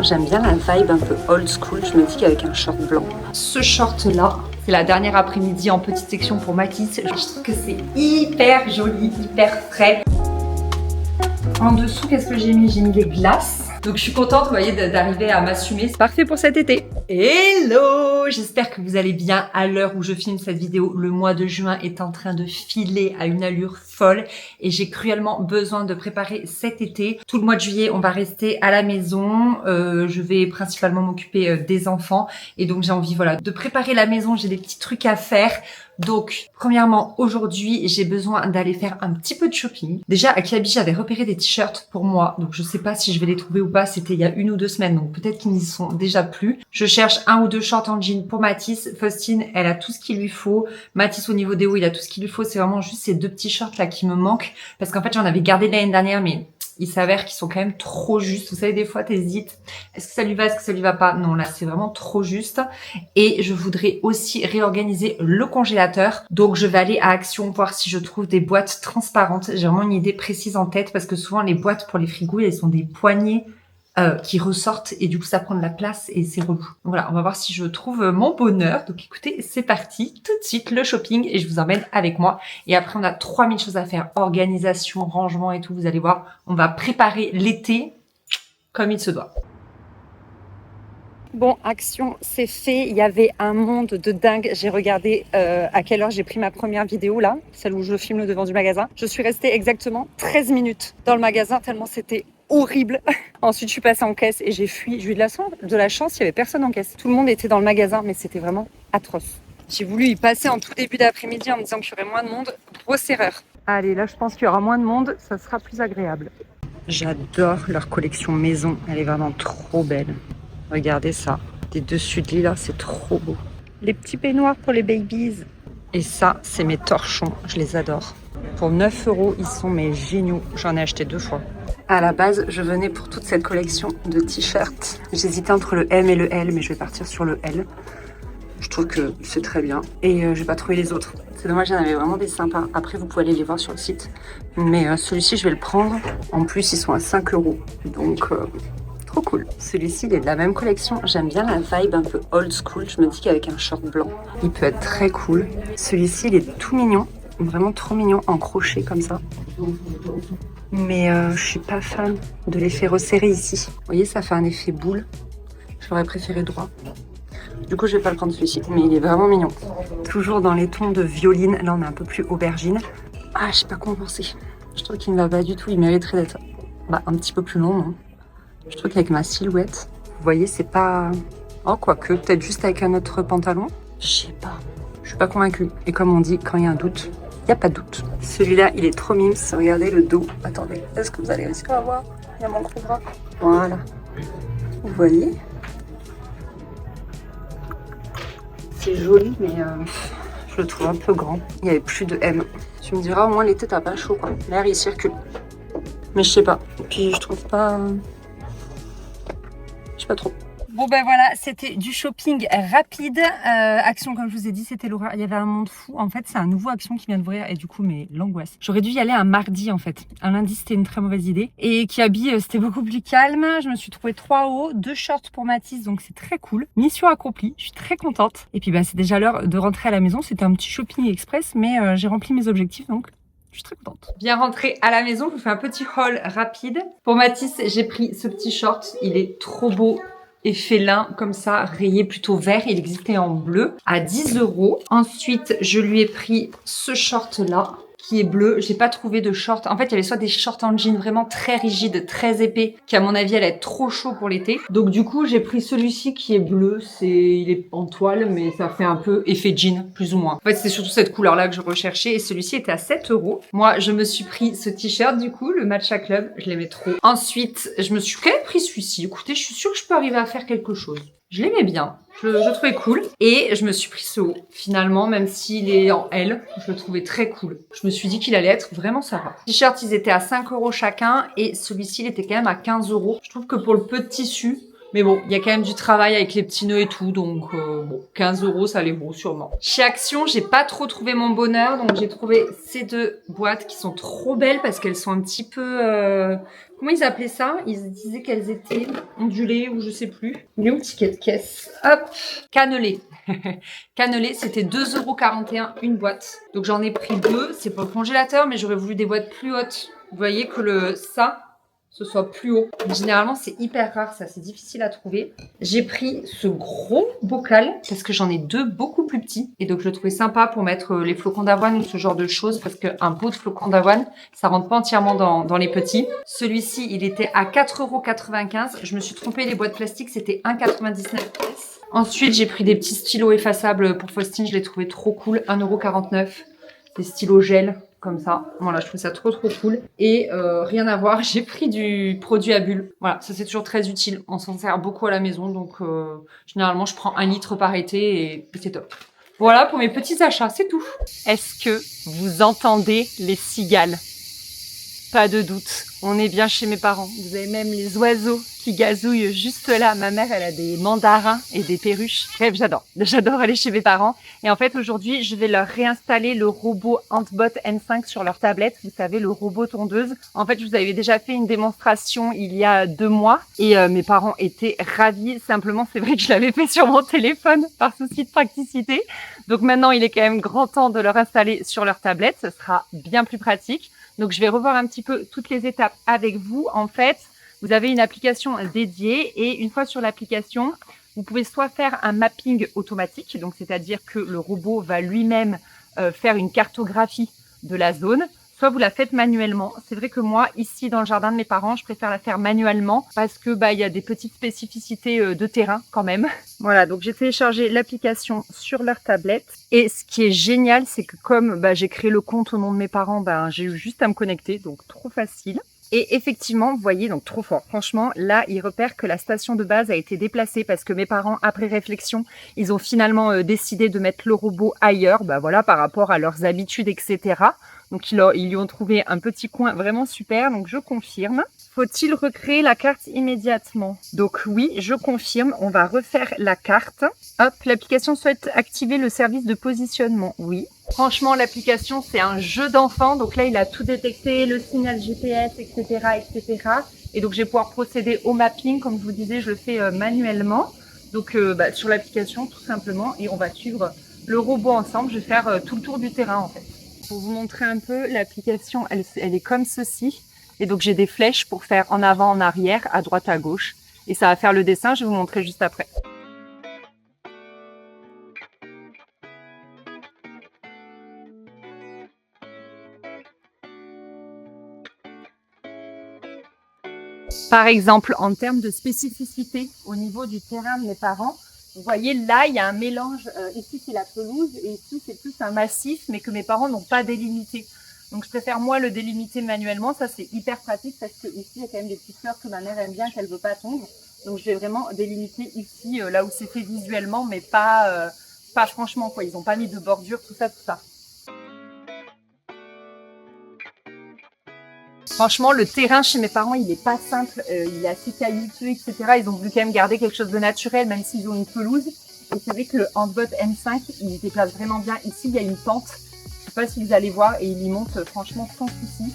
j'aime bien la vibe un peu old school. Je me dis qu'avec un short blanc. Ce short là, c'est la dernière après-midi en petite section pour Matisse. Je trouve que c'est hyper joli, hyper frais. En dessous, qu'est-ce que j'ai mis? J'ai mis les glaces. Donc je suis contente, vous voyez, d'arriver à m'assumer. C'est parfait pour cet été. Hello! J'espère que vous allez bien à l'heure où je filme cette vidéo. Le mois de juin est en train de filer à une allure folle et j'ai cruellement besoin de préparer cet été. Tout le mois de juillet, on va rester à la maison. Je vais principalement m'occuper des enfants et donc j'ai envie, voilà, de préparer la maison. J'ai des petits trucs à faire. Donc, premièrement, aujourd'hui, j'ai besoin d'aller faire un petit peu de shopping. Déjà, à Kiabi, j'avais repéré des t-shirts pour moi. Donc, je sais pas si je vais les trouver ou pas. C'était il y a 1 ou 2 semaines. Donc, peut-être qu'ils n'y sont déjà plus. Je cherche 1 ou 2 shorts en jean pour Matisse. Faustine, elle a tout ce qu'il lui faut. Matisse, au niveau des hauts, il a tout ce qu'il lui faut. C'est vraiment juste ces 2 petits shorts là qui me manquent. Parce qu'en fait, j'en avais gardé l'année dernière, mais il s'avère qu'ils sont quand même trop justes. Vous savez, des fois, t'hésites. Est-ce que ça lui va? Est-ce que ça lui va pas? Non, là, c'est vraiment trop juste. Et je voudrais aussi réorganiser le congélateur. Donc, je vais aller à Action voir si je trouve des boîtes transparentes. J'ai vraiment une idée précise en tête parce que souvent, les boîtes pour les frigos, elles sont des poignées qui ressortent et du coup, ça prend de la place et c'est relou. Donc, voilà, on va voir si je trouve mon bonheur. Donc, écoutez, c'est parti. Tout de suite, le shopping et je vous emmène avec moi. Et après, on a 3000 choses à faire. Organisation, rangement et tout. Vous allez voir, on va préparer l'été comme il se doit. Bon, Action, c'est fait. Il y avait un monde de dingue. J'ai regardé à quelle heure j'ai pris ma première vidéo là, celle où je filme le devant du magasin. Je suis restée exactement 13 minutes dans le magasin tellement c'était horrible. Ensuite, je suis passée en caisse et j'ai fui. J'ai eu de la chance, il y avait personne en caisse. Tout le monde était dans le magasin, mais c'était vraiment atroce. J'ai voulu y passer en tout début d'après-midi en me disant qu'il y aurait moins de monde. Grosse erreur. Allez, là, je pense qu'il y aura moins de monde. Ça sera plus agréable. J'adore leur collection maison. Elle est vraiment trop belle. Regardez ça. Des dessus de lit là, c'est trop beau. Les petits peignoirs pour les babies. Et ça, c'est mes torchons. Je les adore. Pour 9 €, ils sont mes géniaux. J'en ai acheté 2 fois. À la base, je venais pour toute cette collection de t-shirts. J'hésitais entre le M et le L, mais je vais partir sur le L. Je trouve que c'est très bien. Et je vais pas trouver les autres. C'est dommage, il y en avait vraiment des sympas. Après, vous pouvez aller les voir sur le site. Mais celui-ci, je vais le prendre. En plus, ils sont à 5 €. Donc, trop cool. Celui-ci, il est de la même collection. J'aime bien la vibe un peu old school. Je me dis qu'avec un short blanc, il peut être très cool. Celui-ci, il est tout mignon. Vraiment trop mignon en crochet comme ça. Mais je suis pas fan de l'effet resserré ici. Vous voyez, ça fait un effet boule. J'aurais préféré droit. Du coup, je vais pas le prendre celui-ci, mais il est vraiment mignon. Toujours dans les tons de violine. Là, on est un peu plus aubergine. Ah, je sais pas comment penser. Je trouve qu'il ne va pas du tout. Il mériterait d'être un petit peu plus long, non? Je trouve qu'avec ma silhouette, vous voyez, c'est pas... Oh, quoique, peut-être juste avec un autre pantalon. Je sais pas. Je suis pas convaincue. Et comme on dit, quand il y a un doute, il n'y a pas de doute. Celui-là, il est trop mimes. Regardez le dos. Attendez, est-ce que vous allez réussir à voir? Il y a mon gros bras. Voilà. Vous voyez? C'est joli, mais je le trouve un peu grand. Il n'y avait plus de M. Tu me diras, au moins l'été, t'as pas chaud, quoi. L'air, il circule. Mais je sais pas. Puis je trouve pas... Je sais pas trop. Bon ben voilà, c'était du shopping rapide. Action, comme je vous ai dit, c'était l'horreur. Il y avait un monde fou. En fait, c'est un nouveau Action qui vient d'ouvrir et du coup, mais l'angoisse. J'aurais dû y aller un mardi en fait. Un lundi, c'était une très mauvaise idée. Et Kiabi, c'était beaucoup plus calme. Je me suis trouvé 3 hauts, 2 shorts pour Matisse, donc c'est très cool. Mission accomplie. Je suis très contente. Et puis bah, c'est déjà l'heure de rentrer à la maison. C'était un petit shopping express, mais j'ai rempli mes objectifs donc. Je suis très contente. Bien rentrée à la maison, je vous fais un petit haul rapide. Pour Matisse, j'ai pris ce petit short. Il est trop beau. Effet lin comme ça, rayé plutôt vert. Il existait en bleu à 10 €. Ensuite, je lui ai pris ce short là qui est bleu. J'ai pas trouvé de short. En fait, il y avait soit des shorts en jean vraiment très rigides, très épais, qui à mon avis allait être trop chaud pour l'été. Donc du coup, j'ai pris celui-ci qui est bleu. Il est en toile, mais ça fait un peu effet jean, plus ou moins. En fait, c'est surtout cette couleur-là que je recherchais et celui-ci était à 7 €. Moi, je me suis pris ce t-shirt du coup, le Matcha Club. Je l'aimais trop. Ensuite, je me suis quand même pris celui-ci. Écoutez, je suis sûre que je peux arriver à faire quelque chose. Je l'aimais bien, je le trouvais cool. Et je me suis pris ce haut. Finalement, même s'il est en L, je le trouvais très cool. Je me suis dit qu'il allait être vraiment sympa. Les t-shirts, ils étaient à 5 € chacun. Et celui-ci, il était quand même à 15 €. Je trouve que pour le peu de tissu, mais bon, il y a quand même du travail avec les petits nœuds et tout. Donc, bon, 15 € ça les vaut sûrement. Chez Action, j'ai pas trop trouvé mon bonheur. Donc, j'ai trouvé ces 2 boîtes qui sont trop belles parce qu'elles sont un petit peu... Comment ils appelaient ça? Ils disaient qu'elles étaient ondulées ou je sais plus. Il est où le ticket de caisse? Hop, cannelé. Cannelé, c'était 2,41 € une boîte. Donc j'en ai pris 2. C'est pour le congélateur, mais j'aurais voulu des boîtes plus hautes. Vous voyez que ce soit plus haut. Généralement, c'est hyper rare, ça, c'est difficile à trouver. J'ai pris ce gros bocal parce que j'en ai 2 beaucoup plus petits. Et donc, je le trouvais sympa pour mettre les flocons d'avoine ou ce genre de choses parce qu'un pot de flocons d'avoine, ça rentre pas entièrement dans les petits. Celui-ci, il était à 4,95 €. Je me suis trompée, les boîtes plastiques, c'était 1,99 €. Ensuite, j'ai pris des petits stylos effaçables pour Faustine. Je les trouvais trop cool. 1,49 €. Des stylos gel. Comme ça, voilà, je trouve ça trop cool. Et rien à voir, j'ai pris du produit à bulles. Voilà, ça c'est toujours très utile. On s'en sert beaucoup à la maison, donc généralement je prends 1 litre par été et c'est top. Voilà pour mes petits achats, c'est tout. Est-ce que vous entendez les cigales? Pas de doute, on est bien chez mes parents. Vous avez même les oiseaux qui gazouillent juste là. Ma mère, elle a des mandarins et des perruches. Bref, j'adore aller chez mes parents. Et en fait, aujourd'hui, je vais leur réinstaller le robot Antbot N5 sur leur tablette. Vous savez, le robot tondeuse. En fait, je vous avais déjà fait une démonstration il y a 2 mois et mes parents étaient ravis. Simplement, c'est vrai que je l'avais fait sur mon téléphone par souci de praticité. Donc maintenant, il est quand même grand temps de leur installer sur leur tablette. Ce sera bien plus pratique. Donc, je vais revoir un petit peu toutes les étapes avec vous. En fait, vous avez une application dédiée et une fois sur l'application, vous pouvez soit faire un mapping automatique, donc c'est-à-dire que le robot va lui-même faire une cartographie de la zone, soit vous la faites manuellement. C'est vrai que moi, ici dans le jardin de mes parents, je préfère la faire manuellement parce que il y a des petites spécificités de terrain quand même. Voilà, donc j'ai téléchargé l'application sur leur tablette. Et ce qui est génial, c'est que comme j'ai créé le compte au nom de mes parents, j'ai eu juste à me connecter, donc trop facile. Et effectivement, vous voyez, donc trop fort. Franchement, là, ils repèrent que la station de base a été déplacée parce que mes parents, après réflexion, ils ont finalement décidé de mettre le robot ailleurs, voilà, par rapport à leurs habitudes, etc. Donc, ils lui ont trouvé un petit coin vraiment super, donc je confirme. Faut-il recréer la carte immédiatement? Donc oui, je confirme, on va refaire la carte. Hop, l'application souhaite activer le service de positionnement, oui. Franchement, l'application, c'est un jeu d'enfant. Donc là, il a tout détecté, le signal GPS, etc., etc. Et donc, je vais pouvoir procéder au mapping. Comme je vous disais, je le fais manuellement. Donc, sur l'application, tout simplement. Et on va suivre le robot ensemble. Je vais faire tout le tour du terrain, en fait. Pour vous montrer un peu, l'application, elle est comme ceci. Et donc, j'ai des flèches pour faire en avant, en arrière, à droite, à gauche. Et ça va faire le dessin. Je vais vous montrer juste après. Par exemple, en termes de spécificité au niveau du terrain de mes parents, vous voyez là, il y a un mélange. Ici, c'est la pelouse et ici, c'est plus un massif, mais que mes parents n'ont pas délimité. Donc, je préfère moi le délimiter manuellement. Ça, c'est hyper pratique parce que ici, il y a quand même des petites fleurs que ma mère aime bien, qu'elle veut pas tondre. Donc, je vais vraiment délimiter ici, là où c'est fait visuellement, mais pas franchement, quoi. Ils n'ont pas mis de bordure, tout ça, tout ça. Franchement, le terrain chez mes parents, il est pas simple. Il est assez caillouteux, etc. Ils ont voulu quand même garder quelque chose de naturel, même s'ils ont une pelouse. Et c'est vrai que le Antbot N5, il se déplace vraiment bien. Ici, il y a une pente. Je sais pas si vous allez voir, et il y monte franchement sans souci.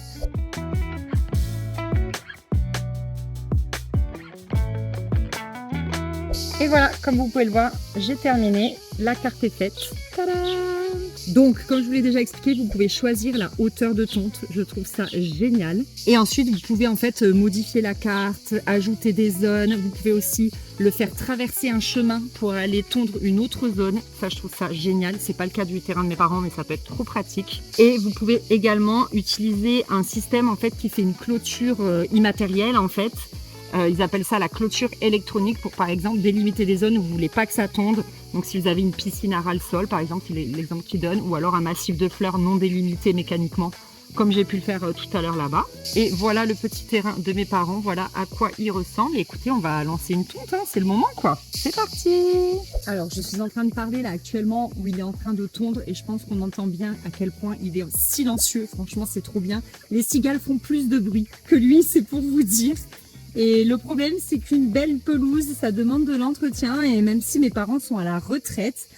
Et voilà, comme vous pouvez le voir, j'ai terminé. La carte est faite. Tadam! Donc, comme je vous l'ai déjà expliqué, vous pouvez choisir la hauteur de tonte. Je trouve ça génial. Et ensuite, vous pouvez en fait modifier la carte, ajouter des zones. Vous pouvez aussi le faire traverser un chemin pour aller tondre une autre zone. Ça, je trouve ça génial. C'est pas le cas du terrain de mes parents, mais ça peut être trop pratique. Et vous pouvez également utiliser un système en fait qui fait une clôture immatérielle en fait. Ils appellent ça la clôture électronique pour par exemple délimiter des zones où vous ne voulez pas que ça tombe. Donc si vous avez une piscine à ras-le-sol par exemple, c'est l'exemple qu'ils donnent, ou alors un massif de fleurs non délimité mécaniquement, comme j'ai pu le faire tout à l'heure là-bas. Et voilà le petit terrain de mes parents, voilà à quoi il ressemble. Et écoutez, on va lancer une tonte, hein, c'est le moment quoi. C'est parti! Alors je suis en train de parler là actuellement où il est en train de tondre et je pense qu'on entend bien à quel point il est silencieux. Franchement c'est trop bien. Les cigales font plus de bruit que lui, c'est pour vous dire. Et le problème, c'est qu'une belle pelouse, ça demande de l'entretien. Et même si mes parents sont à la retraite,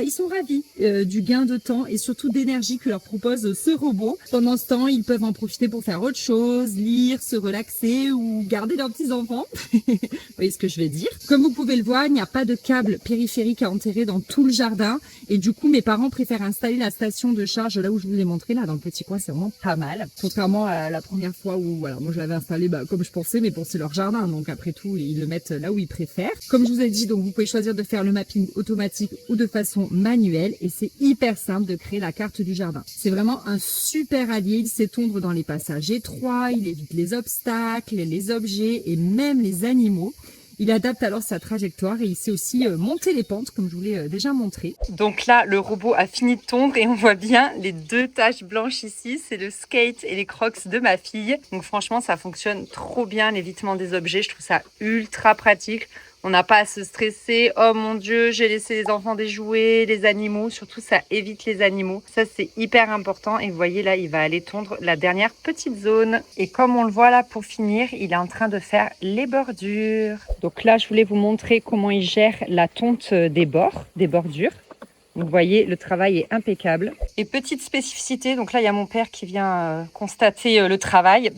ils sont ravis du gain de temps et surtout d'énergie que leur propose ce robot. Pendant ce temps, ils peuvent en profiter pour faire autre chose, lire, se relaxer ou garder leurs petits-enfants. Vous voyez ce que je vais dire? Comme vous pouvez le voir, il n'y a pas de câble périphérique à enterrer dans tout le jardin. Et du coup, mes parents préfèrent installer la station de charge là où je vous ai montré, là dans le petit coin, c'est vraiment pas mal. Contrairement à la première fois où, voilà, moi je l'avais installé comme je pensais, mais bon, c'est leur jardin, donc après tout, ils le mettent là où ils préfèrent. Comme je vous ai dit, donc vous pouvez choisir de faire le mapping automatique ou de façon manuelle, et c'est hyper simple de créer la carte du jardin. C'est vraiment un super allié, il sait tondre dans les passages étroits, il évite les obstacles, les objets et même les animaux. Il adapte alors sa trajectoire et il sait aussi monter les pentes, comme je vous l'ai déjà montré. Donc là, le robot a fini de tondre et on voit bien les 2 taches blanches ici. C'est le skate et les crocs de ma fille. Donc franchement, ça fonctionne trop bien, l'évitement des objets. Je trouve ça ultra pratique. On n'a pas à se stresser. Oh mon Dieu, j'ai laissé les enfants des jouets, les animaux. Surtout, ça évite les animaux. Ça, c'est hyper important. Et vous voyez, là, il va aller tondre la dernière petite zone. Et comme on le voit là, pour finir, il est en train de faire les bordures. Donc là, je voulais vous montrer comment il gère la tonte des bords, des bordures. Donc, vous voyez, le travail est impeccable. Et petite spécificité, donc là, il y a mon père qui vient constater le travail.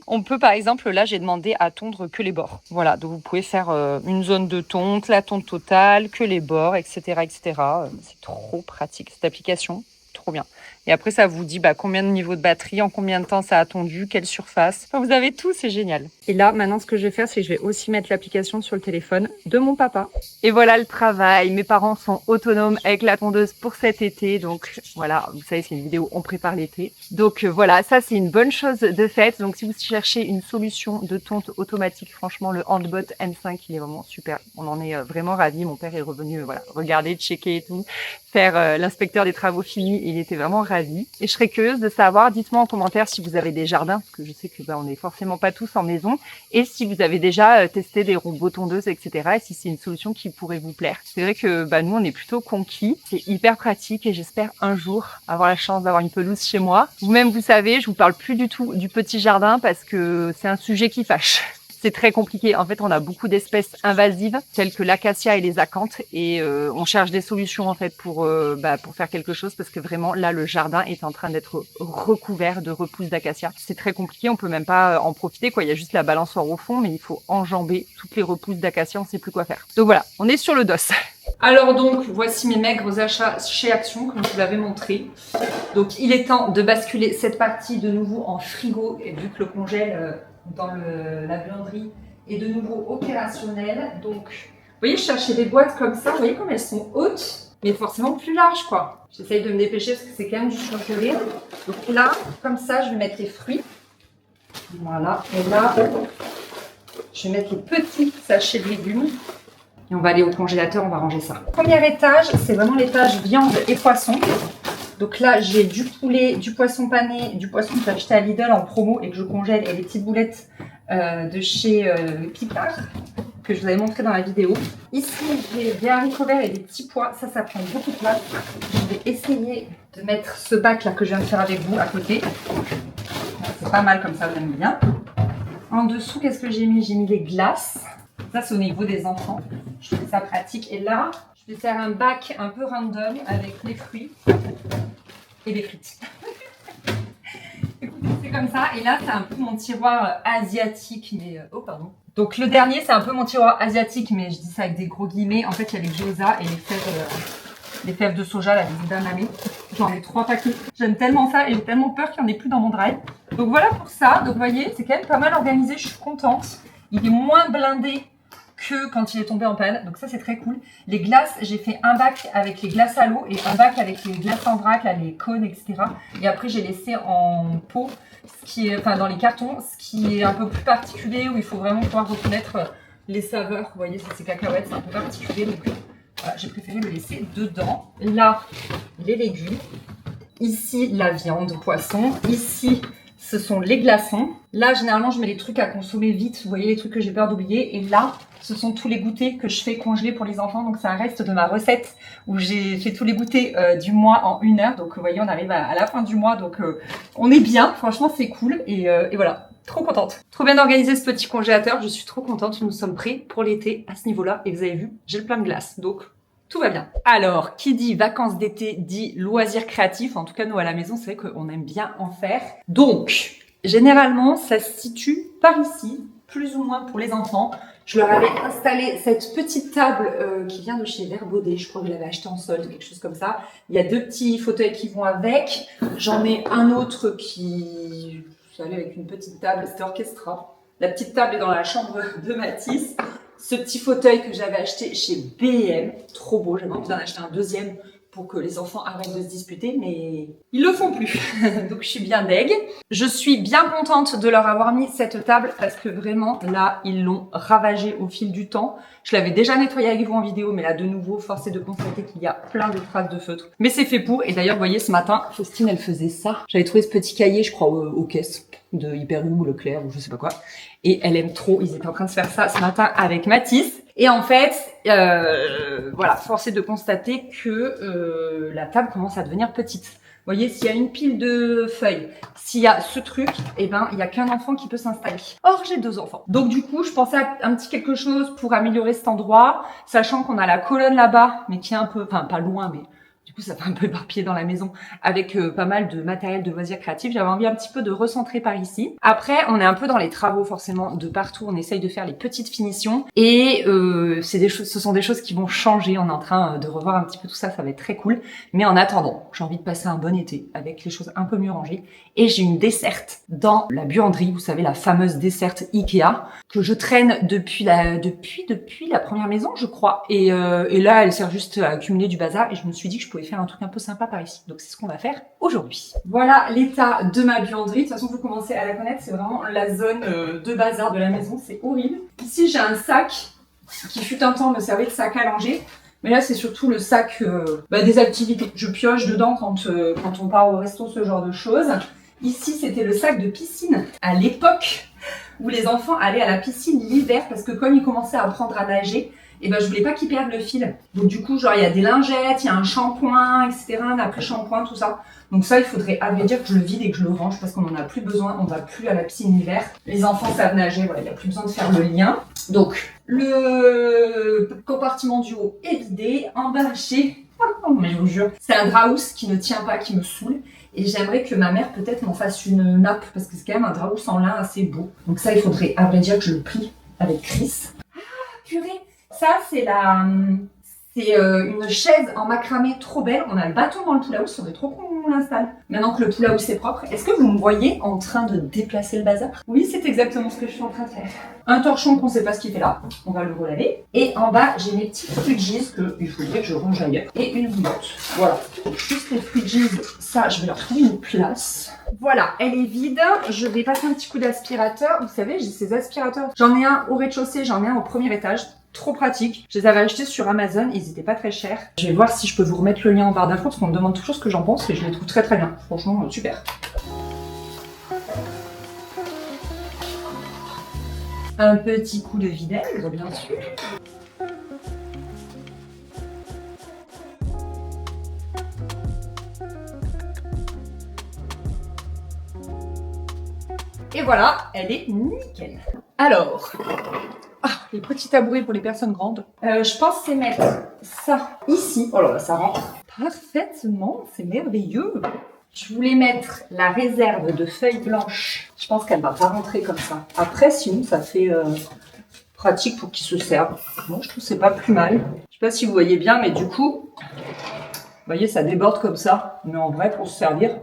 On peut, par exemple, là, j'ai demandé à tondre que les bords. Voilà, donc vous pouvez faire une zone de tonte, la tonte totale, que les bords, etc., etc. C'est trop pratique, cette application. Trop bien. Et après, ça vous dit combien de niveaux de batterie, en combien de temps ça a tondu, quelle surface. Enfin, vous avez tout, c'est génial. Et là, maintenant, ce que je vais faire, c'est que je vais aussi mettre l'application sur le téléphone de mon papa. Et voilà le travail. Mes parents sont autonomes avec la tondeuse pour cet été. Donc voilà, vous savez, c'est une vidéo, on prépare l'été. Donc voilà, ça, c'est une bonne chose de fait. Donc si vous cherchez une solution de tonte automatique, franchement, le Handbot N5, il est vraiment super. On en est vraiment ravis. Mon père est revenu, regarder, checker et tout, faire l'inspecteur des travaux finis. Il était vraiment ravi. Et je serais curieuse de savoir, dites-moi en commentaire si vous avez des jardins, parce que je sais que on n'est forcément pas tous en maison, et si vous avez déjà testé des robots tondeuses, etc. et si c'est une solution qui pourrait vous plaire. C'est vrai que nous, on est plutôt conquis. C'est hyper pratique et j'espère un jour avoir la chance d'avoir une pelouse chez moi. Vous-même, vous savez, je vous parle plus du tout du petit jardin parce que c'est un sujet qui fâche. C'est très compliqué. En fait, on a beaucoup d'espèces invasives telles que l'acacia et les acanthes et on cherche des solutions en fait pour faire quelque chose parce que vraiment là le jardin est en train d'être recouvert de repousses d'acacia. C'est très compliqué, on peut même pas en profiter quoi. Il y a juste la balançoire au fond, mais il faut enjamber toutes les repousses d'acacia. On sait plus quoi faire. Donc voilà, on est sur le dos. Alors donc, voici mes maigres achats chez Action, comme je vous l'avais montré. Donc il est temps de basculer cette partie de nouveau en frigo, et vu que le congèle dans la buanderie est de nouveau opérationnel. Donc, vous voyez, je cherchais des boîtes comme ça, vous voyez comme elles sont hautes, mais forcément plus larges quoi. J'essaye de me dépêcher parce que c'est quand même du chocolat. Donc là, comme ça, je vais mettre les fruits. Voilà, et là, je vais mettre les petits sachets de légumes. Et on va aller au congélateur, on va ranger ça. Premier étage, c'est vraiment l'étage viande et poisson. Donc là, j'ai du poulet, du poisson pané, du poisson que j'ai acheté à Lidl en promo et que je congèle, et les petites boulettes de chez Picard, que je vous avais montré dans la vidéo. Ici, j'ai des haricots verts et des petits pois. Ça prend beaucoup de place. Je vais essayer de mettre ce bac là que je viens de faire avec vous à côté. C'est pas mal comme ça, vous aimez bien. En dessous, qu'est-ce que j'ai mis? J'ai mis les glaces. Ça, c'est au niveau des enfants. Je trouve ça pratique. Et là, je vais faire un bac un peu random avec les fruits et les frites. Écoutez, c'est comme ça. Et là, c'est un peu mon tiroir asiatique. Mais oh, pardon. Donc, le dernier, c'est un peu mon tiroir asiatique, mais je dis ça avec des gros guillemets. En fait, il y a les gyoza et les fèves de soja, là, les edamame. J'en ai 3 paquets. J'aime tellement ça et j'ai tellement peur qu'il n'y en ait plus dans mon drive. Donc, voilà pour ça. Donc, vous voyez, c'est quand même pas mal organisé. Je suis contente. Il est moins blindé que quand il est tombé en panne. Donc ça, c'est très cool. Les glaces, j'ai fait un bac avec les glaces à l'eau et un bac avec les glaces en vrac, là, les cônes, etc. Et après, j'ai laissé en pot, dans les cartons, ce qui est un peu plus particulier, où il faut vraiment pouvoir reconnaître les saveurs. Vous voyez, ça, c'est cacahuètes, c'est un peu particulier. Donc voilà, j'ai préféré le laisser dedans. Là, les légumes. Ici, la viande, poisson. Ici, ce sont les glaçons. Là, généralement, je mets les trucs à consommer vite. Vous voyez, les trucs que j'ai peur d'oublier. Et là, ce sont tous les goûters que je fais congeler pour les enfants. Donc, c'est un reste de ma recette où j'ai fait tous les goûters du mois en 1 heure. Donc, vous voyez, on arrive à la fin du mois. Donc, on est bien. Franchement, c'est cool. Et voilà, trop contente. Trop bien d'organiser ce petit congélateur. Je suis trop contente. Nous sommes prêts pour l'été à ce niveau-là. Et vous avez vu, j'ai le plein de glace. Donc, Tout va bien. Alors, qui dit vacances d'été dit loisirs créatifs. En tout cas, nous à la maison, c'est vrai qu'on aime bien en faire. Donc, généralement, ça se situe par ici, plus ou moins pour les enfants. Je leur avais installé cette petite table qui vient de chez Verbaudet. Je crois que je l'avais acheté en solde, quelque chose comme ça. Il y a 2 petits fauteuils qui vont avec. J'en ai un autre qui... Je suis allée avec une petite table, c'était Orchestra. La petite table est dans la chambre de Mathis. Ce petit fauteuil que j'avais acheté chez B&M, trop beau. J'avais envie d'en acheter un deuxième pour que les enfants arrêtent de se disputer, mais ils le font plus. Donc je suis bien deg. Je suis bien contente de leur avoir mis cette table parce que vraiment, là, ils l'ont ravagée au fil du temps. Je l'avais déjà nettoyée avec vous en vidéo, mais là, de nouveau, force est de constater qu'il y a plein de traces de feutre. Mais c'est fait pour. Et d'ailleurs, vous voyez, ce matin, Faustine, elle faisait ça. J'avais trouvé ce petit cahier, je crois, aux caisses de Hyper U ou Leclerc ou je sais pas quoi. Et elle aime trop. Ils étaient en train de se faire ça ce matin avec Mathis. Et en fait, voilà, force est de constater que la table commence à devenir petite. Vous voyez, s'il y a une pile de feuilles, s'il y a ce truc, eh ben, il n'y a qu'un enfant qui peut s'installer. Or, j'ai 2 enfants. Donc, du coup, je pensais à un petit quelque chose pour améliorer cet endroit, sachant qu'on a la colonne là-bas, mais qui est un peu, enfin, pas loin, mais du coup, ça fait un peu éparpillé dans la maison, avec pas mal de matériel de loisirs créatifs. J'avais envie un petit peu de recentrer par ici. Après, on est un peu dans les travaux, forcément, de partout. On essaye de faire les petites finitions. Et ce sont des choses qui vont changer. On est en train de revoir un petit peu tout ça. Ça va être très cool. Mais en attendant, j'ai envie de passer un bon été avec les choses un peu mieux rangées. Et j'ai une desserte dans la buanderie. Vous savez, la fameuse desserte Ikea que je traîne depuis la première maison, je crois. Et là, elle sert juste à accumuler du bazar. Et je me suis dit que je pouvais faire un truc un peu sympa par ici. Donc c'est ce qu'on va faire aujourd'hui. Voilà l'état de ma buanderie. De toute façon, vous commencez à la connaître. C'est vraiment la zone de bazar de la maison. C'est horrible. Ici, j'ai un sac qui fut un temps me servait de sac à langer. Mais là, c'est surtout le sac des activités. Je pioche dedans quand on part au resto, ce genre de choses. Ici, c'était le sac de piscine à l'époque où les enfants allaient à la piscine l'hiver parce que comme ils commençaient à apprendre à nager, et ben je voulais pas qu'ils perdent le fil. Donc du coup, genre il y a des lingettes, il y a un shampoing, etc., un après-shampoing, tout ça. Donc ça, il faudrait à vrai dire que je le vide et que je le range parce qu'on en a plus besoin, on va plus à la piscine l'hiver. Les enfants savent nager, voilà, il n'y a plus besoin de faire le lien. Donc le compartiment du haut est vidé. En bas, j'ai... Oh, mais je vous jure, c'est un draus qui ne tient pas, qui me saoule. Et j'aimerais que ma mère peut-être m'en fasse une nappe parce que c'est quand même un draus en lin assez beau. Donc ça, il faudrait à vrai dire que je le plie avec Chris. Ah, purée! Ça, c'est une chaise en macramé trop belle. On a le bâton dans le pool house, on est trop qu'on l'installe. Maintenant que le pool house est propre, est-ce que vous me voyez en train de déplacer le bazar? Oui, c'est exactement ce que je suis en train de faire. Un torchon qu'on sait pas ce qu'il fait là, on va le relaver. Et en bas, j'ai mes petits fruits qu'il faudrait que je range ailleurs. Et une bouillotte. Voilà. Donc, juste les fruits ça, je vais leur trouver une place. Voilà, elle est vide. Je vais passer un petit coup d'aspirateur. Vous savez, j'ai ces aspirateurs. J'en ai un au rez-de-chaussée, j'en ai un au premier étage. Trop pratique. Je les avais achetés sur Amazon, ils étaient pas très chers. Je vais voir si je peux vous remettre le lien en barre d'infos parce qu'on me demande toujours ce que j'en pense et je les trouve très très bien. Franchement, super. Un petit coup de vinaigre, bien sûr. Et voilà, elle est nickel. Alors... les petits tabourets pour les personnes grandes. Je pensais mettre ça ici. Oh là là, ça rentre parfaitement. C'est merveilleux. Je voulais mettre la réserve de feuilles blanches. Je pense qu'elle va pas rentrer comme ça. Après, sinon, ça fait pratique pour qu'ils se servent. Moi, je trouve que c'est pas plus mal. Je sais pas si vous voyez bien, mais du coup, vous voyez, ça déborde comme ça. Mais en vrai, pour se servir,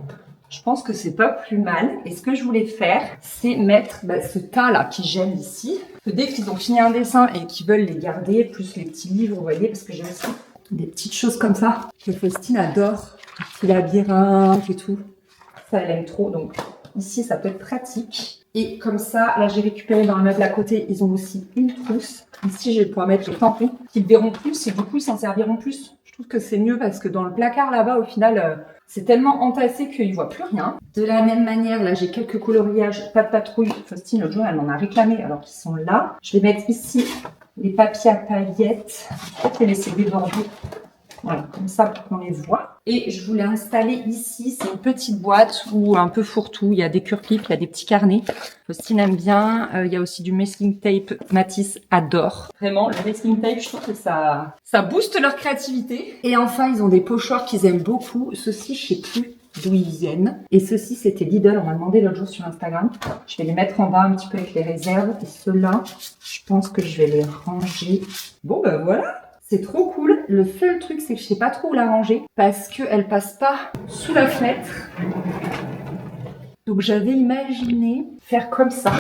je pense que c'est pas plus mal. Et ce que je voulais faire, c'est mettre ce tas-là qui gêne ici. Que dès qu'ils ont fini un dessin et qu'ils veulent les garder, plus les petits livres, vous voyez, parce que j'ai aussi des petites choses comme ça que Faustine adore. Les labyrinthes et tout. Ça, elle aime trop. Donc ici, ça peut être pratique. Et comme ça, là, j'ai récupéré dans le meuble à côté, ils ont aussi une trousse. Ici, je vais pouvoir mettre les tampons qu'ils verront plus et du coup, ils s'en serviront plus. Je trouve que c'est mieux parce que dans le placard là-bas, au final... c'est tellement entassé qu'il ne voit plus rien. De la même manière, là, j'ai quelques coloriages, pas de patrouille. Faustine, l'autre jour, elle m'en a réclamé alors qu'ils sont là. Je vais mettre ici les papiers à paillettes. Peut-être les laisser déborder Voilà, comme ça pour qu'on les voit. Et je voulais installer ici, c'est une petite boîte ou un peu fourre-tout. Il y a des cure-clips, il y a des petits carnets. Faustine aime bien. Il y a aussi du masking tape. Mathis adore. Vraiment, le masking tape, je trouve que ça booste leur créativité. Et enfin, ils ont des pochoirs qu'ils aiment beaucoup. Ceux-ci, je sais plus d'où ils viennent. Et ceux-ci, c'était Lidl. On m'a demandé l'autre jour sur Instagram. Je vais les mettre en bas un petit peu avec les réserves. Et ceux-là, je pense que je vais les ranger. Bon, ben voilà. C'est trop cool. Le seul truc, c'est que je sais pas trop où la ranger parce qu'elle passe pas sous la fenêtre. Donc j'avais imaginé faire comme ça.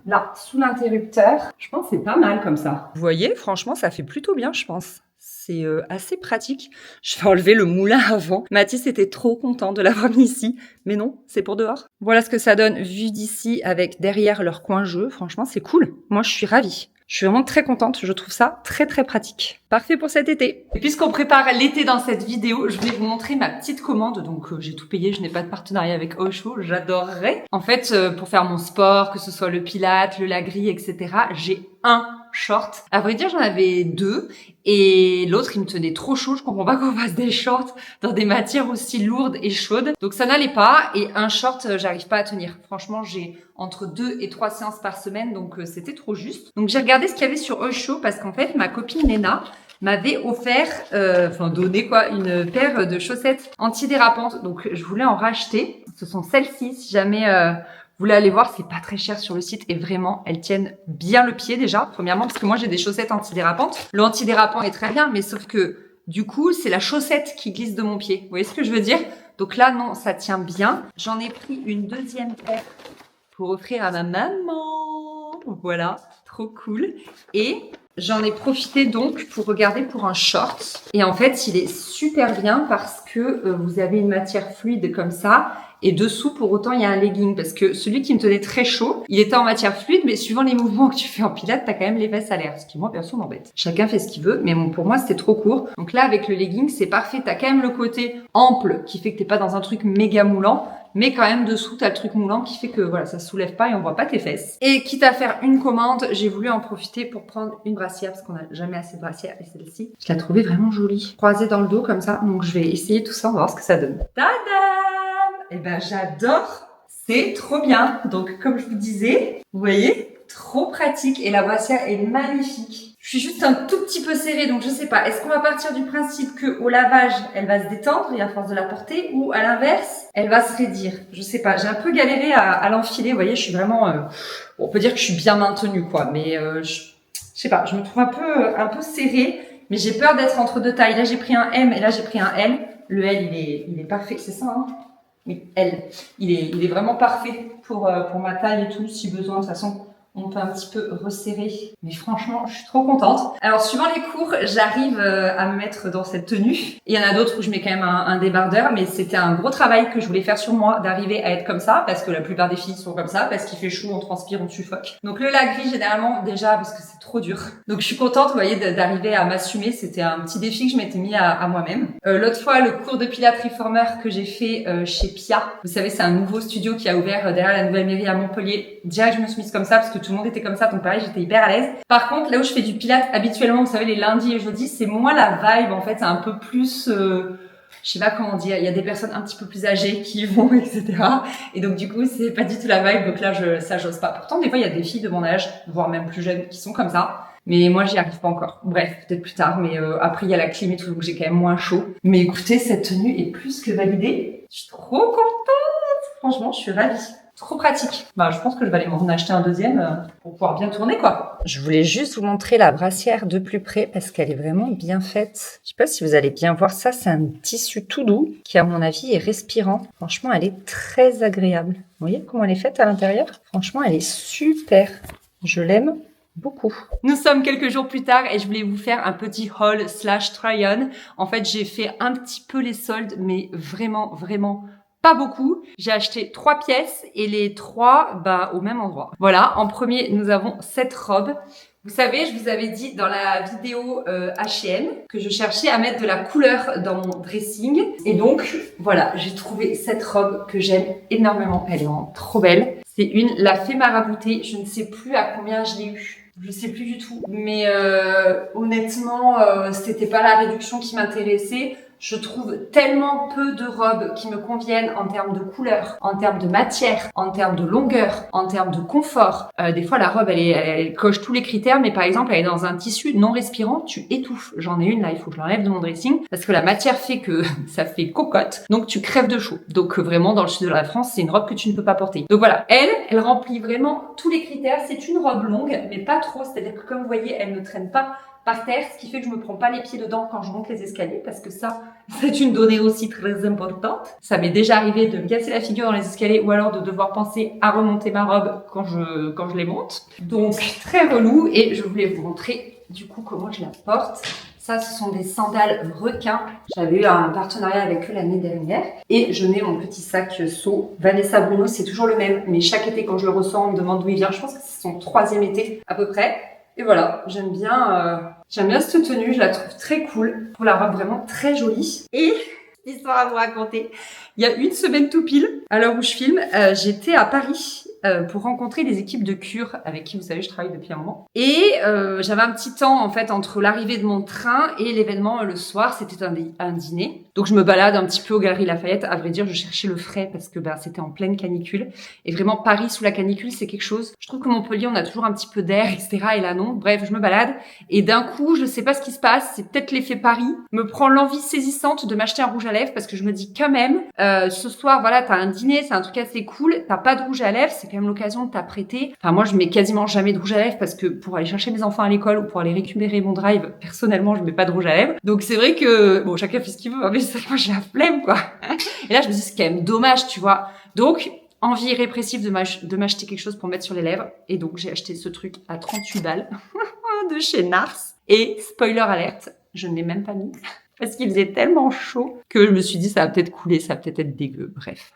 Là, sous l'interrupteur. Je pense que c'est pas mal comme ça. Vous voyez, franchement, ça fait plutôt bien, je pense. C'est assez pratique. Je vais enlever le moulin avant. Mathis était trop content de l'avoir mis ici. Mais non, c'est pour dehors. Voilà ce que ça donne vu d'ici avec derrière leur coin jeu. Franchement, c'est cool. Moi, je suis ravie. Je suis vraiment très contente, je trouve ça très très pratique. Parfait pour cet été. Et puisqu'on prépare l'été dans cette vidéo, je vais vous montrer ma petite commande. Donc j'ai tout payé, je n'ai pas de partenariat avec Osho, j'adorerais. En fait, pour faire mon sport, que ce soit le pilates, le lagris, etc., j'ai un short. À vrai dire, j'en avais deux et l'autre, il me tenait trop chaud. Je comprends pas qu'on fasse des shorts dans des matières aussi lourdes et chaudes. Donc ça n'allait pas et un short, j'arrive pas à tenir. Franchement, j'ai entre 2 et 3 séances par semaine, donc c'était trop juste. Donc j'ai regardé ce qu'il y avait sur Osho parce qu'en fait, ma copine Léna m'avait offert, donné quoi, une paire de chaussettes antidérapantes. Donc je voulais en racheter. Ce sont celles-ci, si jamais vous voulez aller voir, c'est pas très cher sur le site et vraiment, elles tiennent bien le pied déjà. Premièrement, parce que moi j'ai des chaussettes antidérapantes. Le antidérapant est très bien, mais sauf que du coup, c'est la chaussette qui glisse de mon pied. Vous voyez ce que je veux dire? Donc là, non, ça tient bien. J'en ai pris une deuxième paire pour offrir à ma maman. Voilà, trop cool. Et j'en ai profité donc pour regarder pour un short. Et en fait, il est super bien parce que vous avez une matière fluide comme ça. Et dessous, pour autant, il y a un legging. Parce que celui qui me tenait très chaud, il était en matière fluide, mais suivant les mouvements que tu fais en pilates, t'as quand même les fesses à l'air. Ce qui, moi, perso, m'embête. Chacun fait ce qu'il veut, mais bon, pour moi, c'était trop court. Donc là, avec le legging, c'est parfait. T'as quand même le côté ample qui fait que t'es pas dans un truc méga moulant. Mais quand même, dessous, t'as le truc moulant qui fait que, voilà, ça se soulève pas et on voit pas tes fesses. Et quitte à faire une commande, j'ai voulu en profiter pour prendre une brassière parce qu'on a jamais assez de brassières. Et celle-ci, je la trouvais vraiment jolie. Croisée dans le dos comme ça. Donc, je vais essayer tout ça. On va voir ce que ça donne. Tadam! Eh ben, j'adore. C'est trop bien. Donc, comme je vous disais, vous voyez, trop pratique. Et la brassière est magnifique. Je suis juste un tout petit peu serrée, donc je sais pas. Est-ce qu'on va partir du principe que au lavage, elle va se détendre et à force de la porter, ou à l'inverse, elle va se raidir? Je sais pas. J'ai un peu galéré à l'enfiler. Vous voyez, je suis vraiment. On peut dire que je suis bien maintenue, quoi. Mais je sais pas. Je me trouve un peu serrée, mais j'ai peur d'être entre deux tailles. Là, j'ai pris un M et là, j'ai pris un L. Le L, il est parfait. C'est ça, hein? Oui, L. Il est vraiment parfait pour ma taille et tout, si besoin. De toute façon, on peut un petit peu resserrer. Mais franchement, je suis trop contente. Alors, suivant les cours, j'arrive à me mettre dans cette tenue. Il y en a d'autres où je mets quand même un débardeur, mais c'était un gros travail que je voulais faire sur moi, d'arriver à être comme ça, parce que la plupart des filles sont comme ça, parce qu'il fait chaud, on transpire, on suffoque. Donc le lagris, généralement, déjà, parce que c'est trop dur. Donc je suis contente, vous voyez, d'arriver à m'assumer. C'était un petit défi que je m'étais mis à moi-même. L'autre fois, le cours de Pilates Reformer que j'ai fait chez Pia. Vous savez, c'est un nouveau studio qui a ouvert derrière la nouvelle mairie à Montpellier. Direct, je me suis mise comme ça, parce que tout le monde était comme ça, donc pareil, j'étais hyper à l'aise. Par contre, là où je fais du pilates habituellement, vous savez, les lundis et jeudis, c'est moins la vibe, en fait, c'est un peu plus, je sais pas comment dire, il y a des personnes un petit peu plus âgées qui y vont, etc. Et donc, du coup, c'est pas du tout la vibe, donc là, ça, j'ose pas. Pourtant, des fois, il y a des filles de mon âge, voire même plus jeunes, qui sont comme ça. Mais moi, j'y arrive pas encore. Bref, peut-être plus tard, mais après, il y a la clim et tout, donc j'ai quand même moins chaud. Mais écoutez, cette tenue est plus que validée. Je suis trop contente. Franchement, je suis ravie. Trop pratique. Bah, je pense que je vais aller m'en acheter un deuxième pour pouvoir bien tourner, quoi. Je voulais juste vous montrer la brassière de plus près parce qu'elle est vraiment bien faite. Je sais pas si vous allez bien voir ça. C'est un tissu tout doux qui, à mon avis, est respirant. Franchement, elle est très agréable. Vous voyez comment elle est faite à l'intérieur? Franchement, elle est super. Je l'aime beaucoup. Nous sommes quelques jours plus tard et je voulais vous faire un petit haul / try-on. En fait, j'ai fait un petit peu les soldes, mais vraiment pas beaucoup. J'ai acheté 3 pièces et les 3 au même endroit. Voilà, en premier, nous avons cette robe. Vous savez, je vous avais dit dans la vidéo H&M que je cherchais à mettre de la couleur dans mon dressing. Et donc, voilà, j'ai trouvé cette robe que j'aime énormément. Elle est vraiment trop belle. C'est la fée maraboutée. Je ne sais plus à combien je l'ai eu. Je sais plus du tout. Mais honnêtement, c'était pas la réduction qui m'intéressait. Je trouve tellement peu de robes qui me conviennent en termes de couleur, en termes de matière, en termes de longueur, en termes de confort. Des fois, la robe, elle coche tous les critères, mais par exemple, elle est dans un tissu non respirant, tu étouffes. J'en ai une là, il faut que je l'enlève de mon dressing parce que la matière fait que ça fait cocotte, donc tu crèves de chaud. Donc vraiment, dans le sud de la France, c'est une robe que tu ne peux pas porter. Donc voilà, elle remplit vraiment tous les critères. C'est une robe longue, mais pas trop. C'est-à-dire que comme vous voyez, elle ne traîne pas par terre, ce qui fait que je me prends pas les pieds dedans quand je monte les escaliers, parce que ça, c'est une donnée aussi très importante. Ça m'est déjà arrivé de me casser la figure dans les escaliers ou alors de devoir penser à remonter ma robe quand je les monte. Donc, très relou. Et je voulais vous montrer, du coup, comment je la porte. Ça, ce sont des sandales requins. J'avais eu un partenariat avec eux l'année dernière. Et je mets mon petit sac seau. Vanessa Bruno, c'est toujours le même. Mais chaque été, quand je le ressens, on me demande d'où il vient. Je pense que c'est son 3e été, à peu près. Et voilà, j'aime bien cette tenue, je la trouve très cool. Pour la robe vraiment très jolie. Et histoire à vous raconter, il y a une semaine tout pile, à l'heure où je filme, j'étais à Paris pour rencontrer les équipes de Cure avec qui, vous savez, je travaille depuis un moment. Et j'avais un petit temps en fait entre l'arrivée de mon train et l'événement le soir. C'était un dîner. Donc je me balade un petit peu aux Galeries Lafayette. À vrai dire, je cherchais le frais parce que c'était en pleine canicule. Et vraiment, Paris sous la canicule, c'est quelque chose. Je trouve que Montpellier, on a toujours un petit peu d'air, etc. Et là, non. Bref, je me balade. Et d'un coup, je sais pas ce qui se passe. C'est peut-être l'effet Paris. Me prend l'envie saisissante de m'acheter un rouge à lèvres parce que je me dis quand même, ce soir, voilà, t'as un dîner, c'est un truc assez cool. T'as pas de rouge à lèvres, c'est quand même l'occasion de t'apprêter. Enfin, moi, je mets quasiment jamais de rouge à lèvres parce que pour aller chercher mes enfants à l'école ou pour aller récupérer mon drive, personnellement, je mets pas de rouge à lèvres. Donc c'est vrai que, bon, chacun fait ce qu'il veut, hein, mais c'est vrai que moi, j'ai la flemme, quoi. Et là, je me dis, c'est quand même dommage, tu vois. Donc, envie irrépressive de m'acheter quelque chose pour mettre sur les lèvres. Et donc, j'ai acheté ce truc à 38 balles de chez Nars. Et spoiler alerte, je ne l'ai même pas mis parce qu'il faisait tellement chaud que je me suis dit, ça va peut-être couler, ça va peut-être être dégueu. Bref.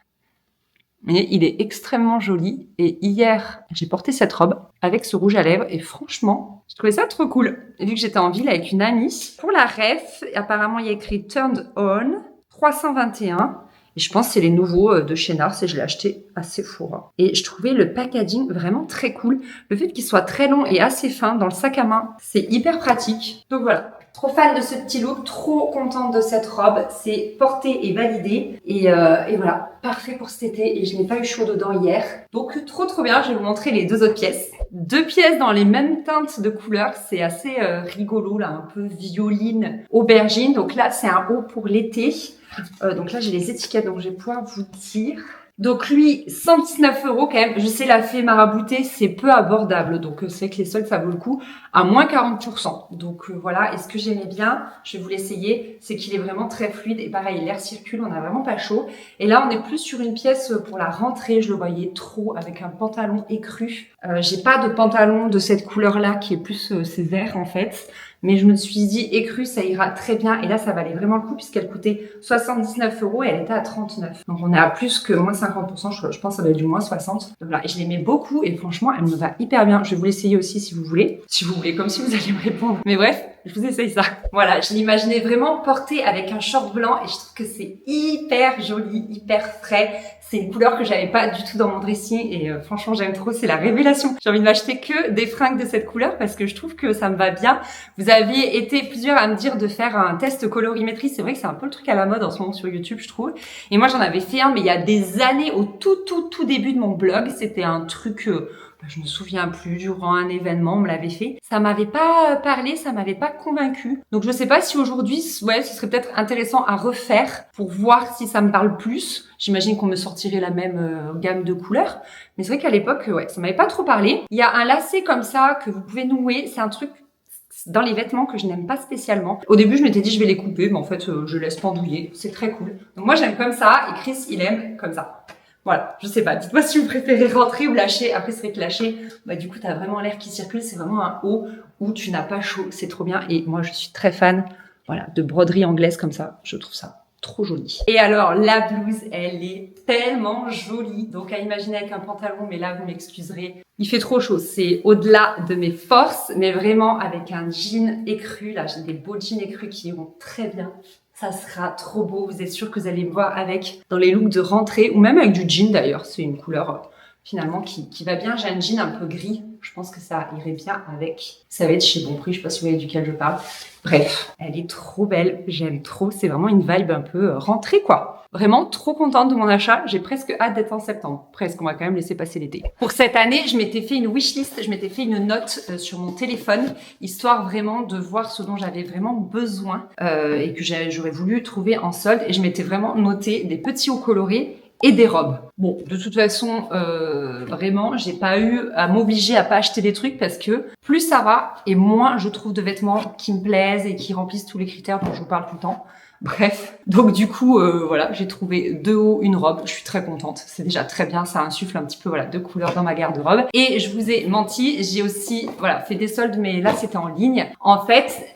Mais il est extrêmement joli. Et hier, j'ai porté cette robe avec ce rouge à lèvres. Et franchement, je trouvais ça trop cool. Et vu que j'étais en ville avec une amie, pour la ref, apparemment, il y a écrit Turned On 321. Et je pense que c'est les nouveaux de chez Nars et je l'ai acheté à Sephora. Et je trouvais le packaging vraiment très cool. Le fait qu'il soit très long et assez fin dans le sac à main, c'est hyper pratique. Donc voilà. Trop fan de ce petit look, trop contente de cette robe. C'est porté et validé. Et voilà, parfait pour cet été. Et je n'ai pas eu chaud dedans hier. Donc trop bien, je vais vous montrer les 2 autres pièces. 2 pièces dans les mêmes teintes de couleurs. C'est assez rigolo, là, un peu violine, aubergine. Donc là, c'est un haut pour l'été. Donc là, j'ai les étiquettes, donc je vais pouvoir vous dire. Donc lui, 119 € quand même. Je sais, la fée maraboutée, c'est peu abordable. Donc c'est vrai que les soldes, ça vaut le coup. À moins 40%. Donc voilà. Et ce que j'aimais bien, je vais vous l'essayer, c'est qu'il est vraiment très fluide. Et pareil, l'air circule, on n'a vraiment pas chaud. Et là, on est plus sur une pièce pour la rentrée. Je le voyais trop avec un pantalon écru. J'ai pas de pantalon de cette couleur-là qui est plus ces verts en fait. Mais je me suis dit, écru, ça ira très bien. Et là, ça valait vraiment le coup puisqu'elle coûtait 79 € et elle était à 39. Donc, on est à plus que moins 50%. Je pense que ça va être du moins 60. Donc voilà. Et je l'aimais beaucoup et franchement, elle me va hyper bien. Je vais vous l'essayer aussi si vous voulez. Si vous voulez, comme si vous alliez me répondre. Mais bref, je vous essaye ça. Voilà. Je l'imaginais vraiment portée avec un short blanc et je trouve que c'est hyper joli, hyper frais. C'est une couleur que j'avais pas du tout dans mon dressing et franchement j'aime trop, c'est la révélation. J'ai envie de m'acheter que des fringues de cette couleur parce que je trouve que ça me va bien. Vous aviez été plusieurs à me dire de faire un test colorimétrie, c'est vrai que c'est un peu le truc à la mode en ce moment sur YouTube je trouve. Et moi j'en avais fait un mais il y a des années au tout début de mon blog, c'était un truc... je me souviens plus, durant un événement, on me l'avait fait. Ça m'avait pas parlé, ça m'avait pas convaincu. Donc je sais pas si aujourd'hui, ouais, ce serait peut-être intéressant à refaire pour voir si ça me parle plus. J'imagine qu'on me sortirait la même gamme de couleurs. Mais c'est vrai qu'à l'époque, ouais, ça m'avait pas trop parlé. Il y a un lacet comme ça que vous pouvez nouer. C'est un truc dans les vêtements que je n'aime pas spécialement. Au début, je m'étais dit je vais les couper, mais en fait, je laisse pendouiller. C'est très cool. Donc moi, j'aime comme ça et Chris, il aime comme ça. Voilà, je sais pas. Dites-moi si vous préférez rentrer ou lâcher. Après, c'est vrai que lâcher, du coup, t'as vraiment l'air qui circule. C'est vraiment un haut où tu n'as pas chaud. C'est trop bien. Et moi, je suis très fan, voilà, de broderie anglaise comme ça. Je trouve ça trop joli. Et alors, la blouse, elle est tellement jolie. Donc, à imaginer avec un pantalon, mais là, vous m'excuserez. Il fait trop chaud. C'est au-delà de mes forces, mais vraiment avec un jean écru. Là, j'ai des beaux jeans écrus qui iront très bien. Ça sera trop beau, vous êtes sûr que vous allez me voir avec dans les looks de rentrée ou même avec du jean d'ailleurs, c'est une couleur finalement qui va bien. J'ai un jean un peu gris. Je pense que ça irait bien avec. Ça va être chez Bon Prix, je sais pas si vous voyez duquel je parle. Bref, elle est trop belle, j'aime trop. C'est vraiment une vibe un peu rentrée, quoi. Vraiment trop contente de mon achat. J'ai presque hâte d'être en septembre. Presque, on va quand même laisser passer l'été. Pour cette année, je m'étais fait une wishlist, je m'étais fait une note sur mon téléphone, histoire vraiment de voir ce dont j'avais vraiment besoin et que j'aurais voulu trouver en solde. Et je m'étais vraiment noté des petits hauts colorés et des robes. Bon, de toute façon, vraiment, j'ai pas eu à m'obliger à pas acheter des trucs parce que plus ça va et moins je trouve de vêtements qui me plaisent et qui remplissent tous les critères dont je vous parle tout le temps. Bref, donc du coup, voilà, j'ai trouvé 2 hauts, une robe. Je suis très contente. C'est déjà très bien. Ça insuffle un petit peu, voilà, de couleurs dans ma garde-robe. Et je vous ai menti, j'ai aussi, voilà, fait des soldes, mais là, c'était en ligne. En fait,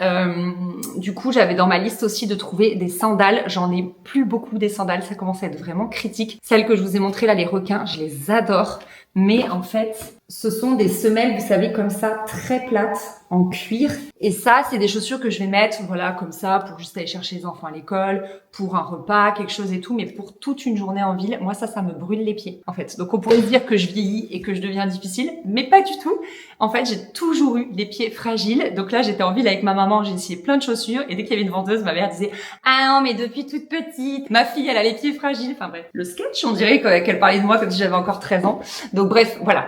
du coup, j'avais dans ma liste aussi de trouver des sandales. J'en ai plus beaucoup des sandales. Ça commence à être vraiment critique. Celles que je vous ai montrées là, les requins, je les adore. Mais en fait, ce sont des semelles, vous savez, comme ça, très plates, en cuir. Et ça, c'est des chaussures que je vais mettre, voilà, comme ça, pour juste aller chercher les enfants à l'école, pour un repas, quelque chose et tout. Mais pour toute une journée en ville, moi, ça me brûle les pieds, en fait. Donc, on pourrait se dire que je vieillis et que je deviens difficile, mais pas du tout. En fait, j'ai toujours eu les pieds fragiles. Donc là, j'étais en ville avec ma maman, j'ai essayé plein de chaussures. Et dès qu'il y avait une vendeuse, ma mère disait « Ah non, mais depuis toute petite, ma fille, elle a les pieds fragiles. » Enfin bref, le sketch, on dirait qu'elle parlait de moi comme si j'avais encore 13 ans. Donc bref, voilà.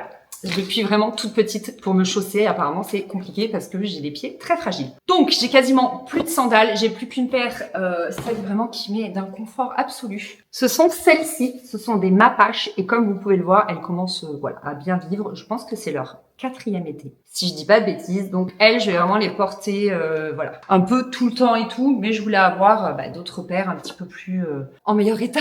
Depuis vraiment toute petite pour me chausser, apparemment c'est compliqué parce que j'ai les pieds très fragiles. Donc j'ai quasiment plus de sandales, j'ai plus qu'une paire, celle vraiment qui met d'un confort absolu. Ce sont celles-ci, ce sont des Mapache et comme vous pouvez le voir, elles commencent voilà, à bien vivre. Je pense que c'est leur 4e été, si je dis pas de bêtises. Donc elles, je vais vraiment les porter voilà, un peu tout le temps et tout, mais je voulais avoir d'autres paires un petit peu plus en meilleur état,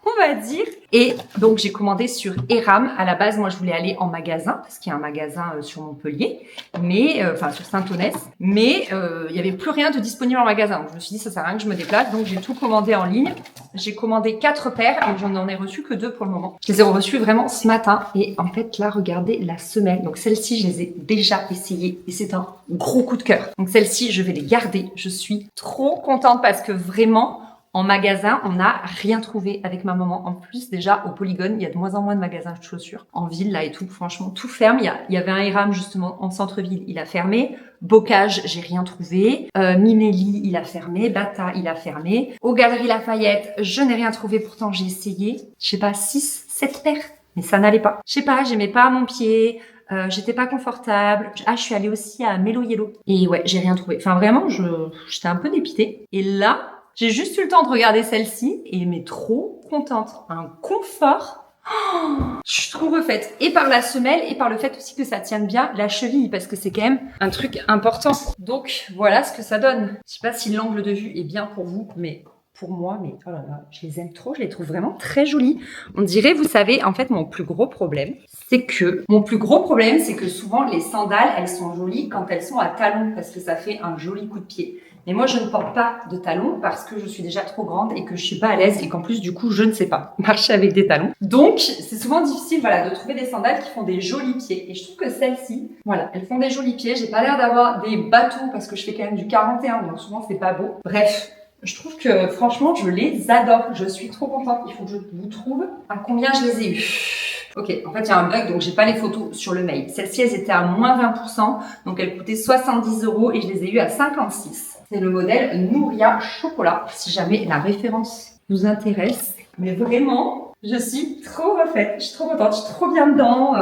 on va dire. Et donc, j'ai commandé sur Eram. À la base, moi, je voulais aller en magasin, parce qu'il y a un magasin sur Montpellier, mais enfin, sur Saint-Onès. Mais il y avait plus rien de disponible en magasin. Donc, je me suis dit, ça sert à rien que je me déplace. Donc, j'ai tout commandé en ligne. J'ai commandé 4 paires et j'en ai reçu que 2 pour le moment. Je les ai reçues vraiment ce matin. Et en fait, là, regardez la semelle. Donc, celle-ci, je les ai déjà essayées et c'est un gros coup de cœur. Donc, celle-ci, je vais les garder. Je suis trop contente parce que vraiment, en magasin, on n'a rien trouvé avec ma maman. En plus, déjà, au Polygone, il y a de moins en moins de magasins de chaussures. En ville, là et tout, franchement, tout ferme. Il y avait un Eram, justement, en centre-ville, il a fermé. Bocage, j'ai rien trouvé. Minelli, il a fermé. Bata, il a fermé. Aux Galeries Lafayette, je n'ai rien trouvé. Pourtant, j'ai essayé, je sais pas, 6, 7 paires. Mais ça n'allait pas. Je sais pas, j'aimais pas mon pied. J'étais pas confortable. Ah, je suis allée aussi à Mellow Yellow. Et ouais, j'ai rien trouvé. Enfin, vraiment, j'étais un peu dépitée. Et là, j'ai juste eu le temps de regarder celle-ci et mais trop contente. Un confort. Oh, je suis trop refaite. Et par la semelle et par le fait aussi que ça tienne bien la cheville parce que c'est quand même un truc important. Donc voilà ce que ça donne. Je sais pas si l'angle de vue est bien pour vous, mais pour moi, mais oh là là, je les aime trop. Je les trouve vraiment très jolies. On dirait, vous savez, en fait, mon plus gros problème, c'est que souvent les sandales, elles sont jolies quand elles sont à talons parce que ça fait un joli coup de pied. Mais moi, je ne porte pas de talons parce que je suis déjà trop grande et que je suis pas à l'aise et qu'en plus, du coup, je ne sais pas marcher avec des talons. Donc, c'est souvent difficile, voilà, de trouver des sandales qui font des jolis pieds. Et je trouve que celles-ci, voilà, elles font des jolis pieds. J'ai pas l'air d'avoir des bâtons parce que je fais quand même du 41, donc souvent, c'est pas beau. Bref. Je trouve que, franchement, je les adore. Je suis trop contente. Il faut que je vous trouve à combien je les ai eues. Ok, en fait, il y a un bug, donc j'ai pas les photos sur le mail. Celles-ci, elles étaient à moins 20%, donc elles coûtaient 70 € et je les ai eues à 56. C'est le modèle Nouria Chocolat, si jamais la référence vous intéresse. Mais vraiment, je suis trop refaite. Je suis trop contente, je suis trop bien dedans.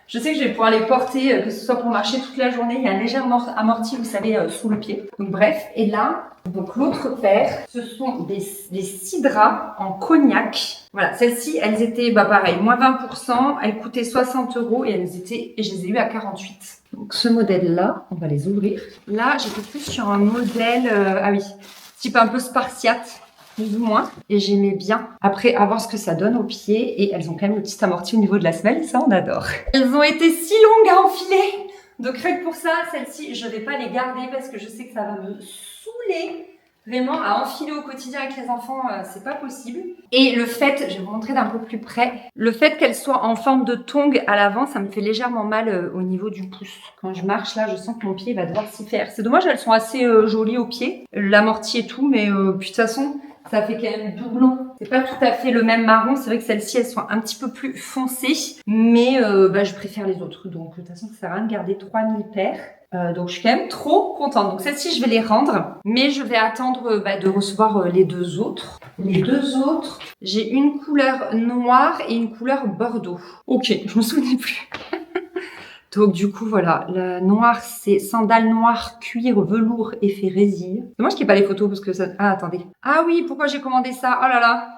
Je sais que je vais pouvoir les porter, que ce soit pour marcher toute la journée. Il y a un léger amorti, vous savez, sous le pied. Donc bref, et là, donc l'autre paire, ce sont des cidras en cognac. Voilà, celles-ci, elles étaient, pareil, moins 20%. Elles coûtaient 60 € et je les ai eues à 48. Donc ce modèle-là, on va les ouvrir. Là, j'étais plus sur un modèle, type un peu spartiate. Plus ou moins, et j'aimais bien. Après, à voir ce que ça donne au pied, et elles ont quand même le petit amorti au niveau de la semelle, ça on adore. Elles ont été si longues à enfiler, donc rien que pour ça, celles-ci, je vais pas les garder parce que je sais que ça va me saouler. Vraiment, à enfiler au quotidien avec les enfants, c'est pas possible. Et le fait, je vais vous montrer d'un peu plus près, le fait qu'elles soient en forme de tongs à l'avant, ça me fait légèrement mal au niveau du pouce. Quand je marche là, je sens que mon pied va devoir s'y faire. C'est dommage, elles sont assez jolies au pied, l'amorti et tout, mais puis de toute façon, ça fait quand même doublon. C'est pas tout à fait le même marron. C'est vrai que celles-ci, elles sont un petit peu plus foncées. Mais je préfère les autres. Donc, de toute façon, ça sert à rien de garder 3000 paires. Donc, je suis quand même trop contente. Donc, celles-ci, je vais les rendre. Mais je vais attendre de recevoir les deux autres. Les deux autres, j'ai une couleur noire et une couleur bordeaux. Ok, je me souvenais plus. Donc du coup voilà, la noire c'est sandales noires, cuir, velours, effet résille. C'est dommage qu'il n'y ait pas les photos parce que ça... Ah attendez. Ah oui, pourquoi j'ai commandé ça? Oh là là.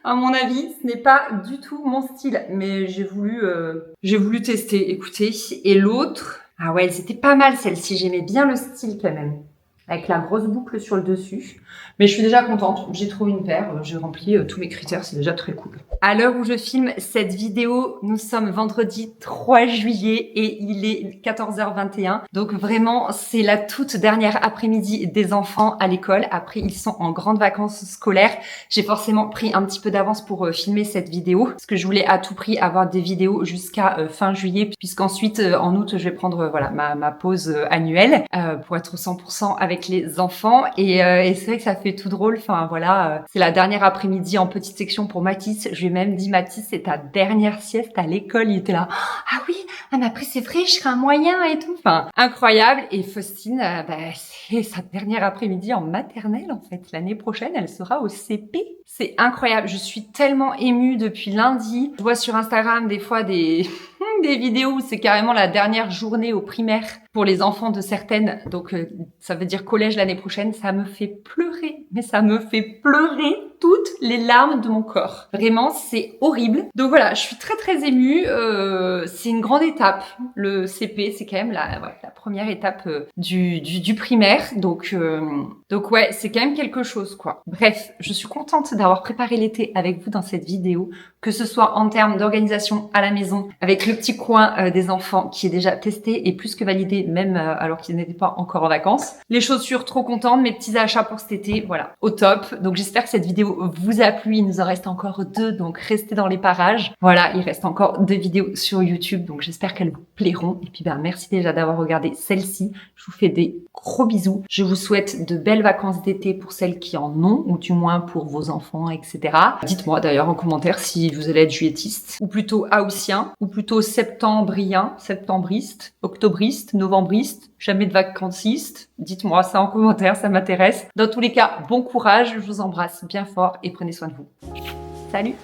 À mon avis, ce n'est pas du tout mon style. Mais j'ai voulu tester, écoutez. Et l'autre... Ah ouais, c'était pas mal celle-ci, j'aimais bien le style quand même. Avec la grosse boucle sur le dessus. Mais je suis déjà contente. J'ai trouvé une paire. J'ai rempli tous mes critères. C'est déjà très cool. À l'heure où je filme cette vidéo, nous sommes vendredi 3 juillet et il est 14h21. Donc vraiment, c'est la toute dernière après-midi des enfants à l'école. Après, ils sont en grandes vacances scolaires. J'ai forcément pris un petit peu d'avance pour filmer cette vidéo. Parce que je voulais à tout prix avoir des vidéos jusqu'à fin juillet. Puisqu'ensuite, en août, je vais prendre voilà ma pause annuelle pour être 100% avec les enfants. Et c'est vrai que ça fait tout drôle. Enfin voilà, c'est la dernière après-midi en petite section pour Mathis. Je lui ai même dit, Mathis, c'est ta dernière sieste à l'école. Il était là, ah oui, ah mais après c'est vrai, je serai un moyen et tout. Enfin, incroyable. Et Faustine, c'est sa dernière après-midi en maternelle en fait. L'année prochaine, elle sera au CP. C'est incroyable. Je suis tellement émue depuis lundi. Je vois sur Instagram des fois des vidéos où c'est carrément la dernière journée au primaire pour les enfants de certaines. Donc, ça veut dire collège l'année prochaine. Ça me fait pleurer. Mais ça me fait pleurer toutes les larmes de mon corps. Vraiment, c'est horrible. Donc voilà, je suis très très émue. C'est une grande étape. Le CP, c'est quand même la première étape du primaire. Donc ouais, c'est quand même quelque chose, quoi. Bref, je suis contente d'avoir préparé l'été avec vous dans cette vidéo, que ce soit en termes d'organisation à la maison, avec le petit coin des enfants qui est déjà testé et plus que validé, même alors qu'ils n'étaient pas encore en vacances. Les chaussures, trop contente. Mes petits achats pour cet été, voilà, au top. Donc j'espère que cette vidéo vous a plu. Il nous en reste encore 2, donc restez dans les parages. Voilà, il reste encore 2 vidéos sur YouTube, donc j'espère qu'elles vous plairont. Et puis merci déjà d'avoir regardé celle-ci. Je vous fais des gros bisous. Je vous souhaite de belles vacances d'été pour celles qui en ont, ou du moins pour vos enfants, etc. Dites-moi d'ailleurs en commentaire si vous allez être juillettiste, ou plutôt haussien, ou plutôt septembrien, septembriste, octobriste, novembriste, jamais de vacanciste. Dites-moi ça en commentaire, ça m'intéresse. Dans tous les cas, bon courage, je vous embrasse bien fort et prenez soin de vous. Salut!